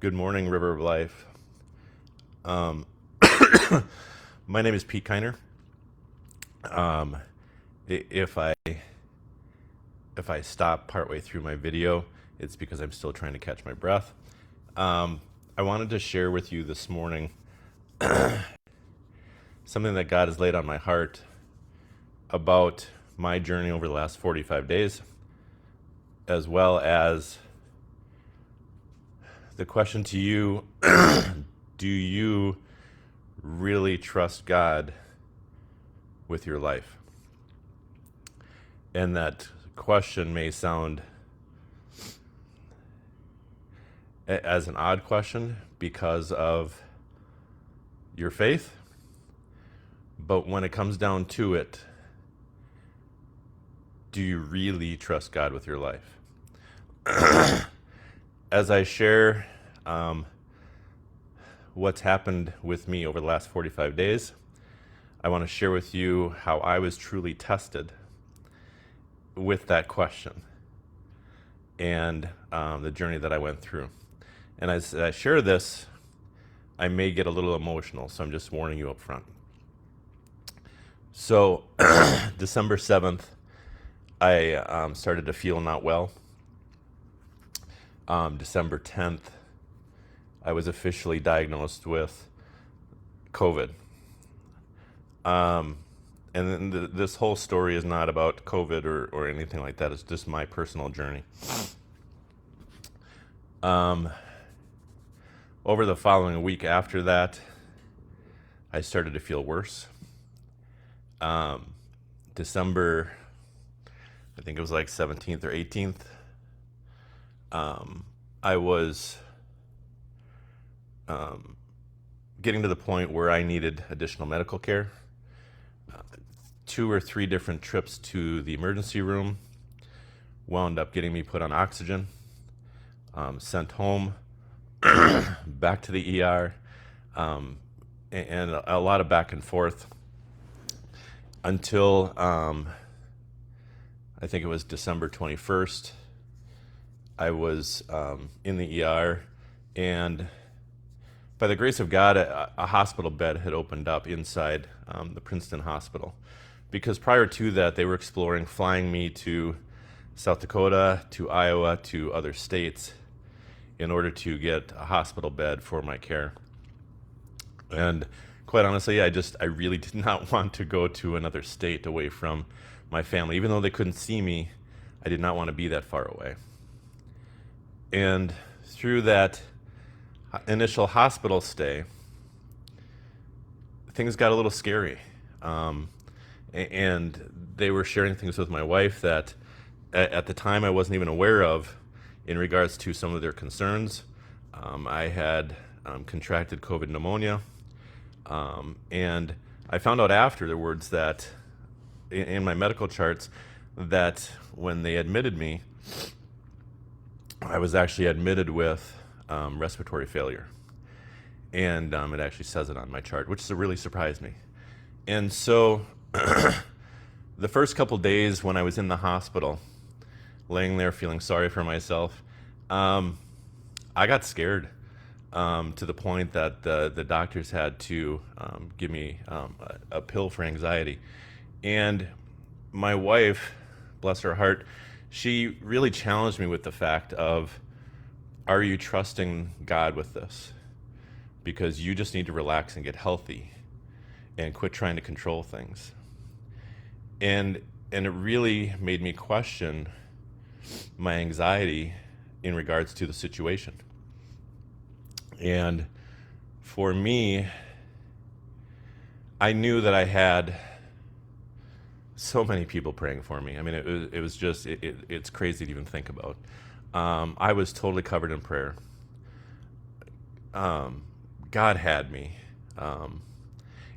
Good morning, River of Life. Um, my name is Pete Keiner. Um, if I stop partway through my video, it's because I'm still trying to catch my breath. I wanted to share with you this morning something that God has laid on my heart about my journey over the last 45 days, as well as the question to you: do you really trust God with your life? And that question may sound as an odd question because of your faith, but when it comes down to it, do you really trust God with your life? As I share what's happened with me over the last 45 days, I want to share with you how I was truly tested with that question and the journey that I went through. And as I share this, I may get a little emotional, so I'm just warning you up front. So, December 7th, I started to feel not well. December 10th, I was officially diagnosed with COVID. And then this whole story is not about COVID or anything like that. It's just my personal journey. Over the following week after that, I started to feel worse. December, I think it was like 17th or 18th, I was getting to the point where I needed additional medical care. 2 or 3 different trips to the emergency room wound up getting me put on oxygen, sent home, back to the ER, and a lot of back and forth until I think it was December 21st. I was in the ER, and by the grace of God, a hospital bed had opened up inside the Princeton Hospital. Because prior to that, they were exploring flying me to South Dakota, to Iowa, to other states in order to get a hospital bed for my care. And quite honestly, I really did not want to go to another state away from my family. Even though they couldn't see me, I did not want to be that far away. And through that initial hospital stay, things got a little scary. And they were sharing things with my wife that at the time I wasn't even aware of in regards to some of their concerns. I had contracted COVID pneumonia, and I found out afterwards that in my medical charts that when they admitted me, I was actually admitted with respiratory failure. And it actually says it on my chart, which really surprised me. And so the first couple days when I was in the hospital, laying there feeling sorry for myself, I got scared to the point that the doctors had to give me a pill for anxiety. And my wife, bless her heart, she really challenged me with the fact of, are you trusting God with this? Because you just need to relax and get healthy and quit trying to control things. And it really made me question my anxiety in regards to the situation. And for me, I knew that I had so many people praying for me. I mean, it was just, it's crazy to even think about. I was totally covered in prayer. God had me.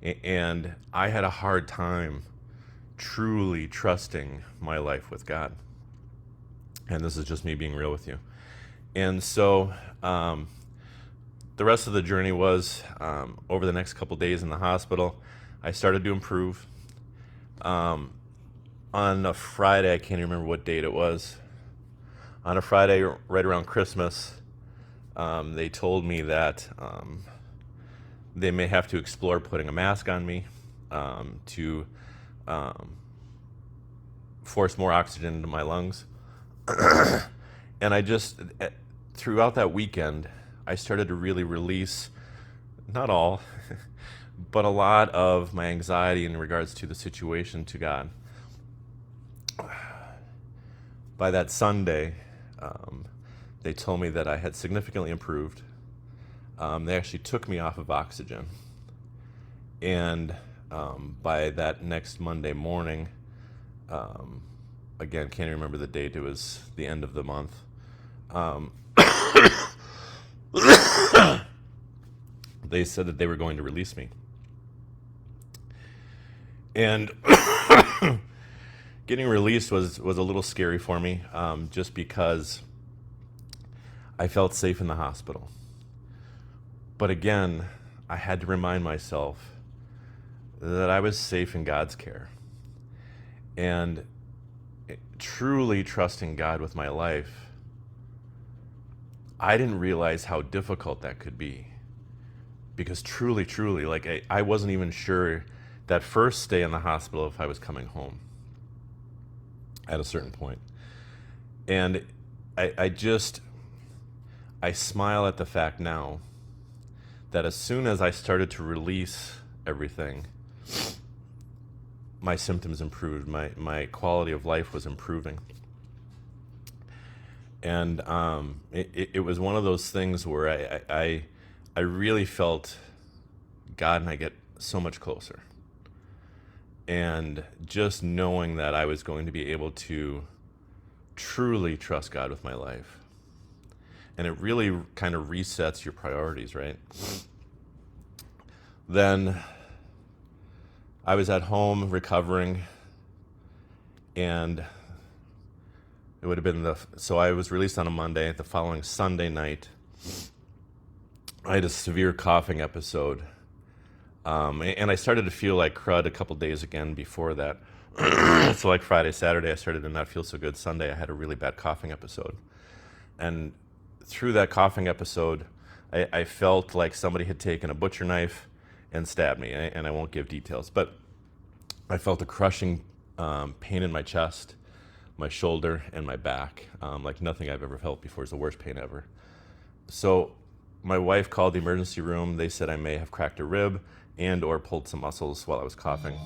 And I had a hard time truly trusting my life with God. And this is just me being real with you. And so the rest of the journey was over the next couple days in the hospital, I started to improve. On a Friday, I can't remember what date it was. On a Friday right around Christmas, They told me that they may have to explore putting a mask on me to force more oxygen into my lungs. And I just, throughout that weekend, I started to really release, not all, but a lot of my anxiety in regards to the situation to God. By that Sunday, they told me that I had significantly improved. They actually took me off of oxygen. And by that next Monday morning, again, can't even remember the date, it was the end of the month. They said that they were going to release me. And getting released was a little scary for me, just because I felt safe in the hospital. But again, I had to remind myself that I was safe in God's care. And truly trusting God with my life, I didn't realize how difficult that could be. Because truly, like I wasn't even sure that first stay in the hospital if I was coming home at a certain point. And I smile at the fact now that as soon as I started to release everything, my symptoms improved, my quality of life was improving. And it was one of those things where I really felt God and I get so much closer. And just knowing that I was going to be able to truly trust God with my life. And it really kind of resets your priorities, right? Then I was at home recovering, and it would have been so I was released on a Monday. The following Sunday night, I had a severe coughing episode. And I started to feel like crud a couple days again before that. So like Friday, Saturday, I started to not feel so good. Sunday, I had a really bad coughing episode. And through that coughing episode, I felt like somebody had taken a butcher knife and stabbed me. And I won't give details, but I felt a crushing pain in my chest, my shoulder, and my back, like nothing I've ever felt before. It was the worst pain ever. So my wife called the emergency room. They said I may have cracked a rib and or pulled some muscles while I was coughing.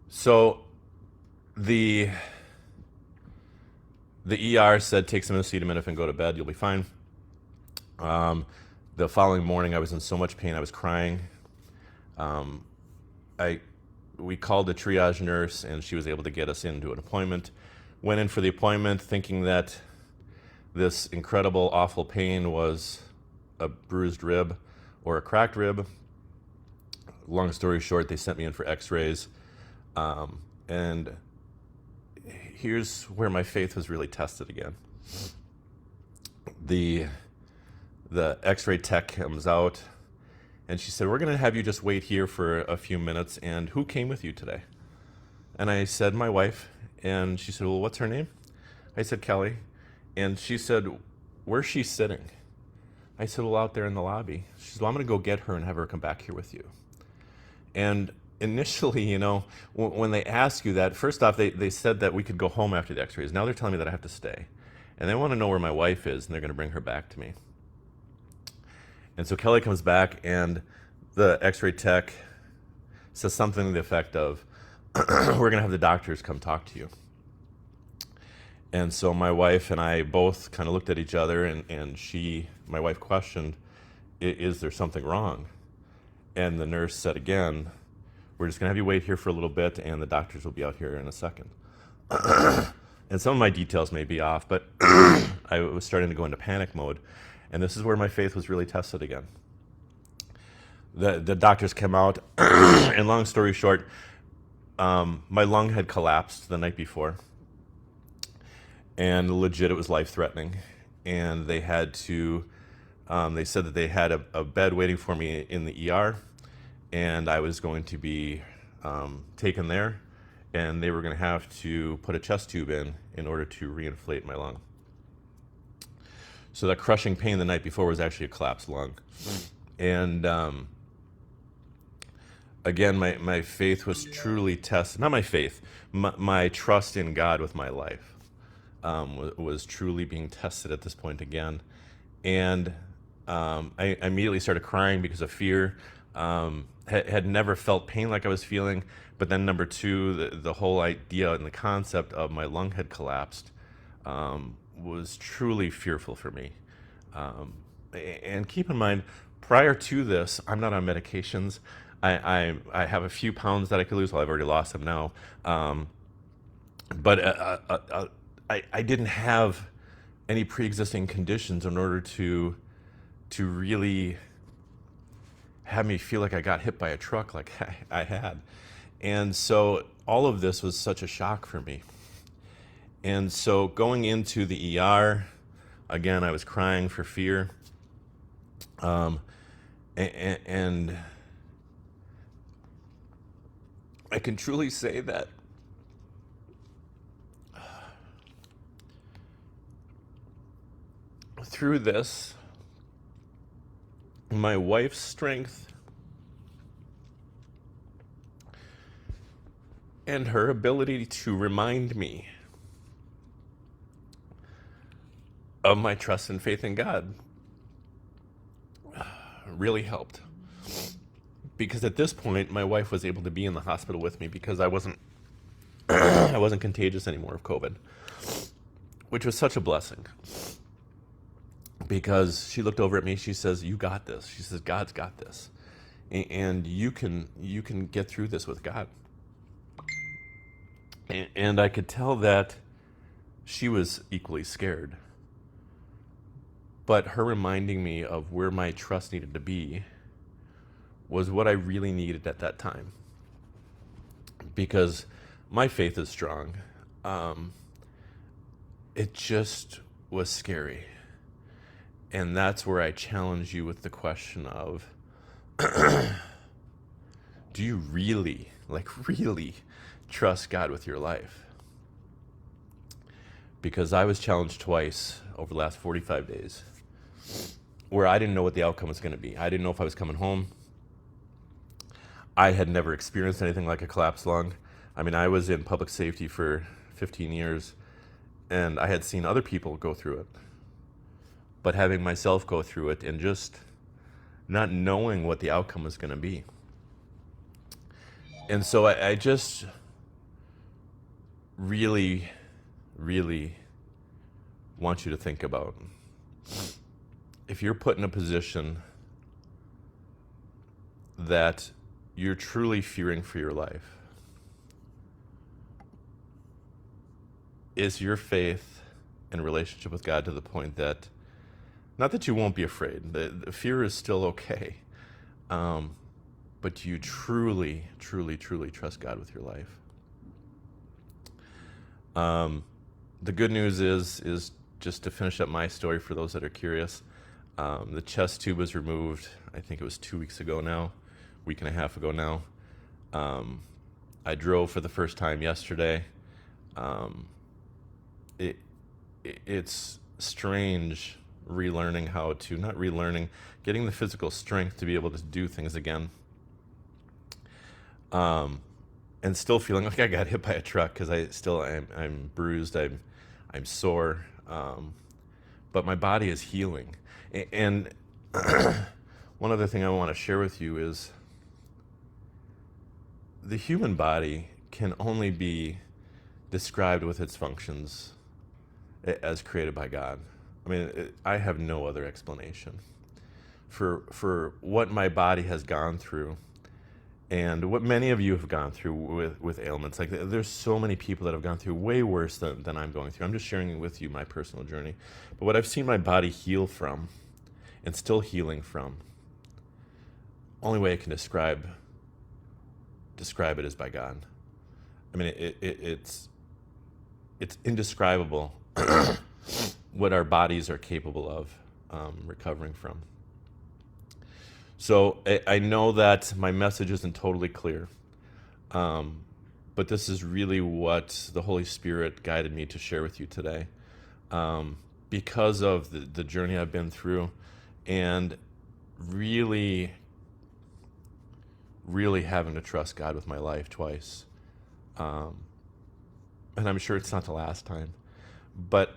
So the ER said, take some acetaminophen and go to bed, you'll be fine. The following morning, I was in so much pain, I was crying. We called the triage nurse, and she was able to get us into an appointment. Went in for the appointment thinking that this incredible, awful pain was a bruised rib or a cracked rib. Long story short, they sent me in for x-rays. And here's where my faith was really tested again. The x-ray tech comes out, and she said, we're going to have you just wait here for a few minutes, and who came with you today? And I said, my wife. And she said, well, what's her name? I said, Kelly. And she said, where's she sitting? I said, well, out there in the lobby. She said, well, I'm going to go get her and have her come back here with you. And initially, when they ask you that, first off, they said that we could go home after the x-rays. Now they're telling me that I have to stay. And they want to know where my wife is, and they're going to bring her back to me. And so Kelly comes back, and the x-ray tech says something to the effect of, we're going to have the doctors come talk to you. And so my wife and I both kind of looked at each other, and my wife questioned, is there something wrong? And the nurse said again, we're just going to have you wait here for a little bit, and the doctors will be out here in a second. And some of my details may be off, but I was starting to go into panic mode. And this is where my faith was really tested again. The doctors came out, and long story short, my lung had collapsed the night before. And legit, it was life-threatening. And they had to, they said that they had a bed waiting for me in the ER, and I was going to be taken there, and they were going to have to put a chest tube in order to reinflate my lung. So that crushing pain the night before was actually a collapsed lung. And again, my faith was truly tested. Not my faith, my trust in God with my life was truly being tested at this point again. And I immediately started crying because of fear. Had never felt pain like I was feeling. But then number two, the whole idea and the concept of my lung had collapsed was truly fearful for me. And keep in mind, prior to this, I'm not on medications. I have a few pounds that I could lose. Well, I've already lost them now. But I didn't have any pre-existing conditions in order to really have me feel like I got hit by a truck like I had. And so all of this was such a shock for me. And so going into the ER, again, I was crying for fear. And I can truly say that through this, my wife's strength and her ability to remind me of my trust and faith in God really helped. Because at this point, my wife was able to be in the hospital with me because I wasn't I wasn't contagious anymore of COVID, which was such a blessing. Because she looked over at me, she says, "You got this." She says, "God's got this, and you can get through this with God." And I could tell that she was equally scared. But her reminding me of where my trust needed to be was what I really needed at that time. Because my faith is strong. It just was scary. And that's where I challenge you with the question of, do you really trust God with your life? Because I was challenged twice over the last 45 days where I didn't know what the outcome was going to be. I didn't know if I was coming home. I had never experienced anything like a collapsed lung. I mean, I was in public safety for 15 years, and I had seen other people go through it. But having myself go through it and just not knowing what the outcome was going to be. And so I just really, really want you to think about, if you're put in a position that you're truly fearing for your life, is your faith and relationship with God to the point that, not that you won't be afraid, the fear is still okay, but you truly trust God with your life? The good news is just to finish up my story for those that are curious, the chest tube was removed, I think it was 2 weeks ago now, week and a half ago now. I drove for the first time yesterday. It's strange relearning how to, not relearning, getting the physical strength to be able to do things again. And still feeling like I got hit by a truck because I'm bruised, I'm sore, but my body is healing. And one other thing I want to share with you is the human body can only be described with its functions as created by God. I mean, I have no other explanation for what my body has gone through and what many of you have gone through with ailments. Like, there's so many people that have gone through way worse than I'm going through. I'm just sharing with you my personal journey. But what I've seen my body heal from and still healing from, only way I can describe it is by God. I mean, it's indescribable what our bodies are capable of recovering from. So I know that my message isn't totally clear, but this is really what the Holy Spirit guided me to share with you today. because of the journey I've been through, and really, really having to trust God with my life twice. And I'm sure it's not the last time, but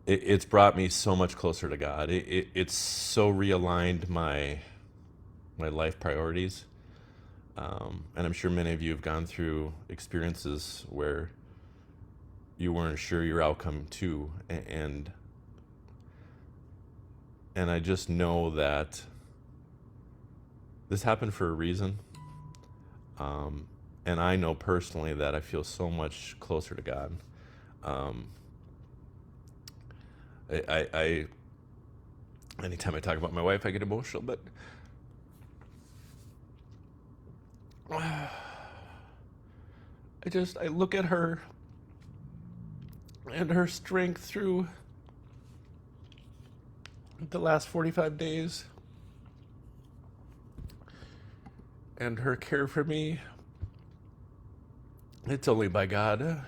it's brought me so much closer to God. It's so realigned my life priorities. And I'm sure many of you have gone through experiences where you weren't sure your outcome too, and I just know that this happened for a reason. And I know personally that I feel so much closer to God. Um, I anytime I talk about my wife, I get emotional, but I look at her and her strength through the last 45 days and her care for me. It's only by God.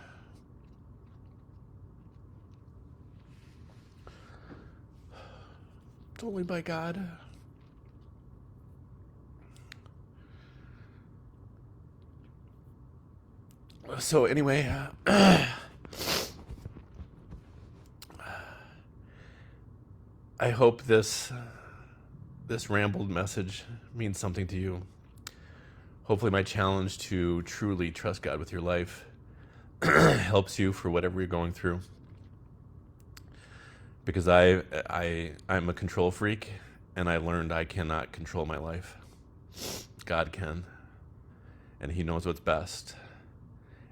It's only by God. So anyway, I hope this rambled message means something to you. Hopefully my challenge to truly trust God with your life helps you for whatever you're going through. Because I'm a control freak, and I learned I cannot control my life. God can, and He knows what's best,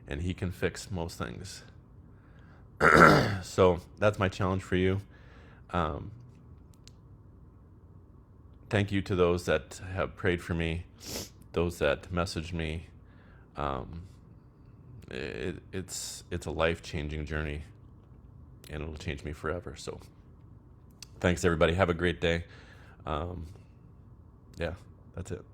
and He can fix most things. So that's my challenge for you. Thank you to those that have prayed for me, those that messaged me. It's a life-changing journey, and it'll change me forever. So thanks, everybody. Have a great day. Yeah, that's it.